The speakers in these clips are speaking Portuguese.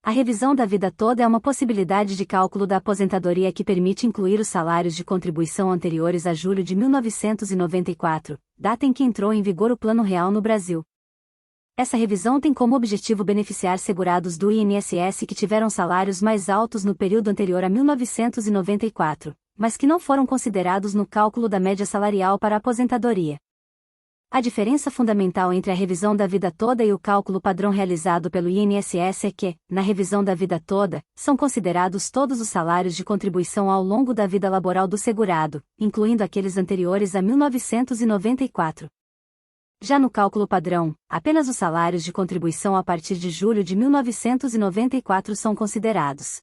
A revisão da vida toda é uma possibilidade de cálculo da aposentadoria que permite incluir os salários de contribuição anteriores a julho de 1994, data em que entrou em vigor o Plano Real no Brasil. Essa revisão tem como objetivo beneficiar segurados do INSS que tiveram salários mais altos no período anterior a 1994, mas que não foram considerados no cálculo da média salarial para a aposentadoria. A diferença fundamental entre a revisão da vida toda e o cálculo padrão realizado pelo INSS é que, na revisão da vida toda, são considerados todos os salários de contribuição ao longo da vida laboral do segurado, incluindo aqueles anteriores a 1994. Já no cálculo padrão, apenas os salários de contribuição a partir de julho de 1994 são considerados.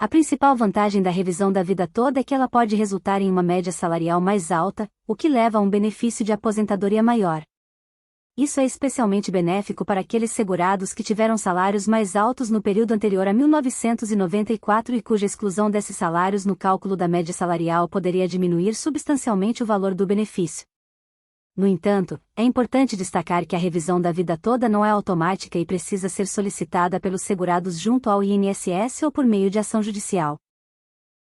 A principal vantagem da revisão da vida toda é que ela pode resultar em uma média salarial mais alta, o que leva a um benefício de aposentadoria maior. Isso é especialmente benéfico para aqueles segurados que tiveram salários mais altos no período anterior a 1994 e cuja exclusão desses salários no cálculo da média salarial poderia diminuir substancialmente o valor do benefício. No entanto, é importante destacar que a revisão da vida toda não é automática e precisa ser solicitada pelos segurados junto ao INSS ou por meio de ação judicial.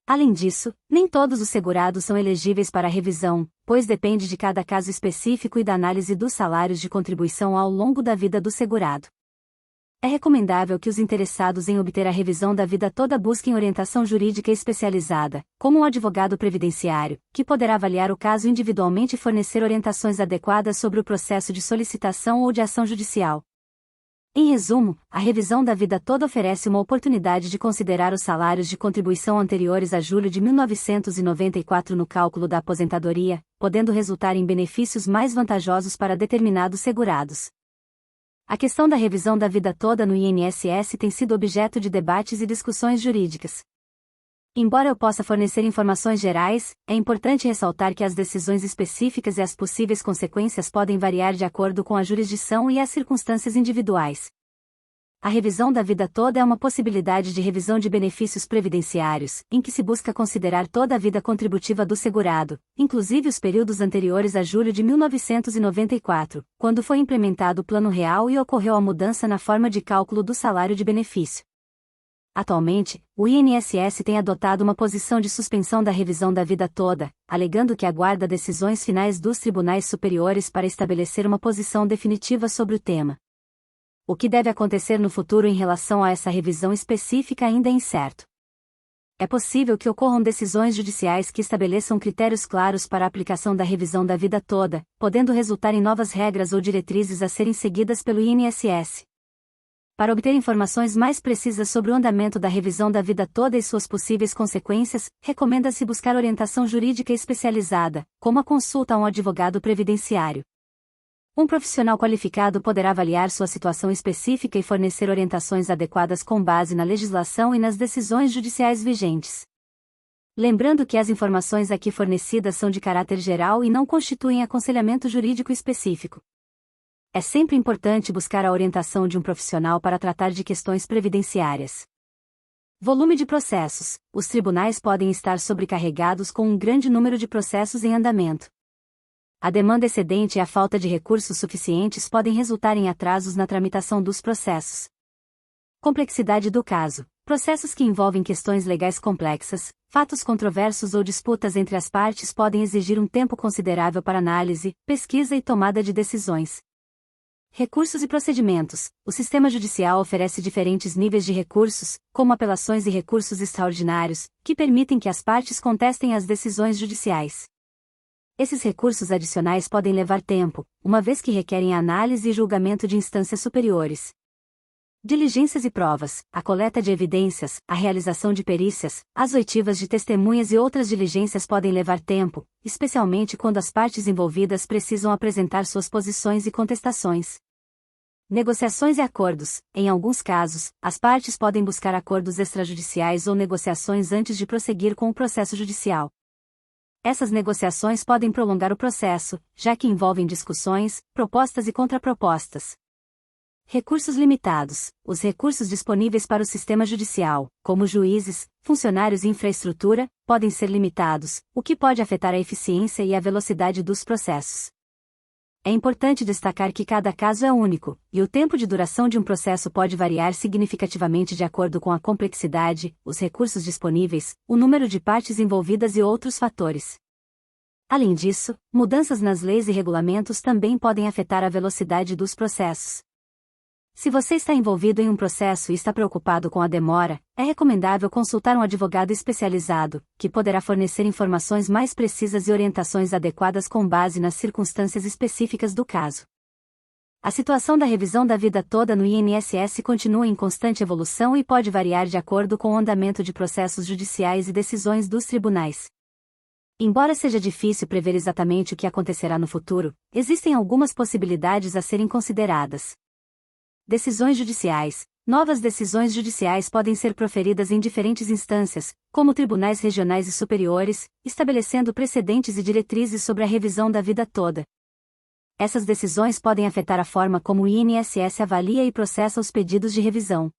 Além disso, nem todos os segurados são elegíveis para a revisão, pois depende de cada caso específico e da análise dos salários de contribuição ao longo da vida do segurado. É recomendável que os interessados em obter a revisão da vida toda busquem orientação jurídica especializada, como um advogado previdenciário, que poderá avaliar o caso individualmente e fornecer orientações adequadas sobre o processo de solicitação ou de ação judicial. Em resumo, a revisão da vida toda oferece uma oportunidade de considerar os salários de contribuição anteriores a julho de 1994 no cálculo da aposentadoria, podendo resultar em benefícios mais vantajosos para determinados segurados. A questão da revisão da vida toda no INSS tem sido objeto de debates e discussões jurídicas. Embora eu possa fornecer informações gerais, é importante ressaltar que as decisões específicas e as possíveis consequências podem variar de acordo com a jurisdição e as circunstâncias individuais. A revisão da vida toda é uma possibilidade de revisão de benefícios previdenciários, em que se busca considerar toda a vida contributiva do segurado, inclusive os períodos anteriores a julho de 1994, quando foi implementado o Plano Real e ocorreu a mudança na forma de cálculo do salário de benefício. Atualmente, o INSS tem adotado uma posição de suspensão da revisão da vida toda, alegando que aguarda decisões finais dos tribunais superiores para estabelecer uma posição definitiva sobre o tema. O que deve acontecer no futuro em relação a essa revisão específica ainda é incerto. É possível que ocorram decisões judiciais que estabeleçam critérios claros para a aplicação da revisão da vida toda, podendo resultar em novas regras ou diretrizes a serem seguidas pelo INSS. Para obter informações mais precisas sobre o andamento da revisão da vida toda e suas possíveis consequências, recomenda-se buscar orientação jurídica especializada, como a consulta a um advogado previdenciário. Um profissional qualificado poderá avaliar sua situação específica e fornecer orientações adequadas com base na legislação e nas decisões judiciais vigentes. Lembrando que as informações aqui fornecidas são de caráter geral e não constituem aconselhamento jurídico específico. É sempre importante buscar a orientação de um profissional para tratar de questões previdenciárias. Volume de processos. Os tribunais podem estar sobrecarregados com um grande número de processos em andamento. A demanda excedente e a falta de recursos suficientes podem resultar em atrasos na tramitação dos processos. Complexidade do caso. Processos que envolvem questões legais complexas, fatos controversos ou disputas entre as partes podem exigir um tempo considerável para análise, pesquisa e tomada de decisões. Recursos e procedimentos. O sistema judicial oferece diferentes níveis de recursos, como apelações e recursos extraordinários, que permitem que as partes contestem as decisões judiciais. Esses recursos adicionais podem levar tempo, uma vez que requerem análise e julgamento de instâncias superiores. Diligências e provas, a coleta de evidências, a realização de perícias, as oitivas de testemunhas e outras diligências podem levar tempo, especialmente quando as partes envolvidas precisam apresentar suas posições e contestações. Negociações e acordos. Em alguns casos, as partes podem buscar acordos extrajudiciais ou negociações antes de prosseguir com o processo judicial. Essas negociações podem prolongar o processo, já que envolvem discussões, propostas e contrapropostas. Recursos limitados. Os recursos disponíveis para o sistema judicial, como juízes, funcionários e infraestrutura, podem ser limitados, o que pode afetar a eficiência e a velocidade dos processos. É importante destacar que cada caso é único, e o tempo de duração de um processo pode variar significativamente de acordo com a complexidade, os recursos disponíveis, o número de partes envolvidas e outros fatores. Além disso, mudanças nas leis e regulamentos também podem afetar a velocidade dos processos. Se você está envolvido em um processo e está preocupado com a demora, é recomendável consultar um advogado especializado, que poderá fornecer informações mais precisas e orientações adequadas com base nas circunstâncias específicas do caso. A situação da revisão da vida toda no INSS continua em constante evolução e pode variar de acordo com o andamento de processos judiciais e decisões dos tribunais. Embora seja difícil prever exatamente o que acontecerá no futuro, existem algumas possibilidades a serem consideradas. Decisões judiciais. Novas decisões judiciais podem ser proferidas em diferentes instâncias, como tribunais regionais e superiores, estabelecendo precedentes e diretrizes sobre a revisão da vida toda. Essas decisões podem afetar a forma como o INSS avalia e processa os pedidos de revisão.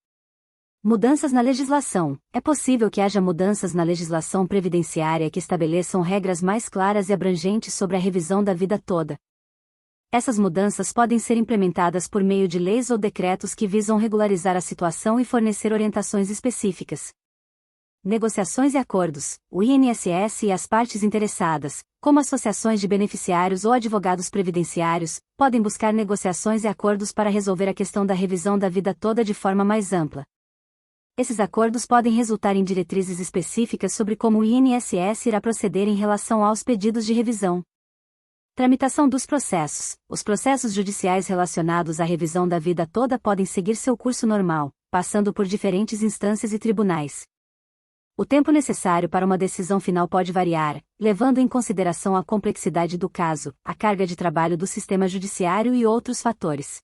Mudanças na legislação. É possível que haja mudanças na legislação previdenciária que estabeleçam regras mais claras e abrangentes sobre a revisão da vida toda. Essas mudanças podem ser implementadas por meio de leis ou decretos que visam regularizar a situação e fornecer orientações específicas. Negociações e acordos. O INSS e as partes interessadas, como associações de beneficiários ou advogados previdenciários, podem buscar negociações e acordos para resolver a questão da revisão da vida toda de forma mais ampla. Esses acordos podem resultar em diretrizes específicas sobre como o INSS irá proceder em relação aos pedidos de revisão. Tramitação dos processos. Os processos judiciais relacionados à revisão da vida toda podem seguir seu curso normal, passando por diferentes instâncias e tribunais. O tempo necessário para uma decisão final pode variar, levando em consideração a complexidade do caso, a carga de trabalho do sistema judiciário e outros fatores.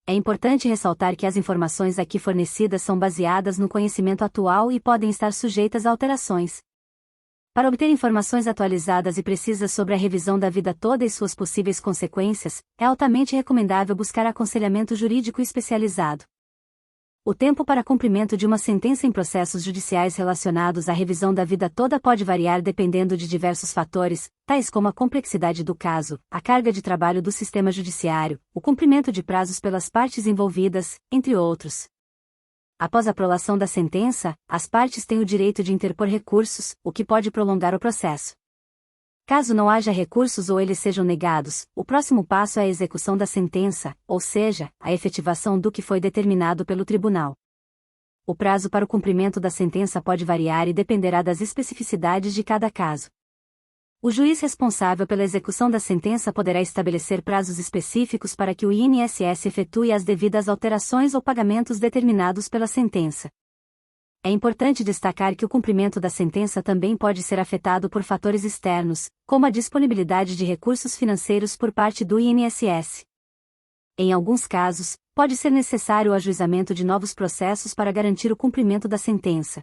É importante ressaltar que as informações aqui fornecidas são baseadas no conhecimento atual e podem estar sujeitas a alterações. Para obter informações atualizadas e precisas sobre a revisão da vida toda e suas possíveis consequências, é altamente recomendável buscar aconselhamento jurídico especializado. O tempo para cumprimento de uma sentença em processos judiciais relacionados à revisão da vida toda pode variar dependendo de diversos fatores, tais como a complexidade do caso, a carga de trabalho do sistema judiciário, o cumprimento de prazos pelas partes envolvidas, entre outros. Após a prolação da sentença, as partes têm o direito de interpor recursos, o que pode prolongar o processo. Caso não haja recursos ou eles sejam negados, o próximo passo é a execução da sentença, ou seja, a efetivação do que foi determinado pelo tribunal. O prazo para o cumprimento da sentença pode variar e dependerá das especificidades de cada caso. O juiz responsável pela execução da sentença poderá estabelecer prazos específicos para que o INSS efetue as devidas alterações ou pagamentos determinados pela sentença. É importante destacar que o cumprimento da sentença também pode ser afetado por fatores externos, como a disponibilidade de recursos financeiros por parte do INSS. Em alguns casos, pode ser necessário o ajuizamento de novos processos para garantir o cumprimento da sentença.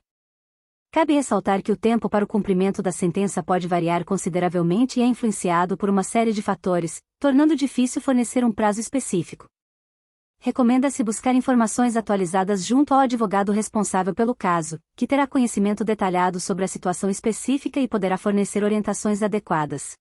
Cabe ressaltar que o tempo para o cumprimento da sentença pode variar consideravelmente e é influenciado por uma série de fatores, tornando difícil fornecer um prazo específico. Recomenda-se buscar informações atualizadas junto ao advogado responsável pelo caso, que terá conhecimento detalhado sobre a situação específica e poderá fornecer orientações adequadas.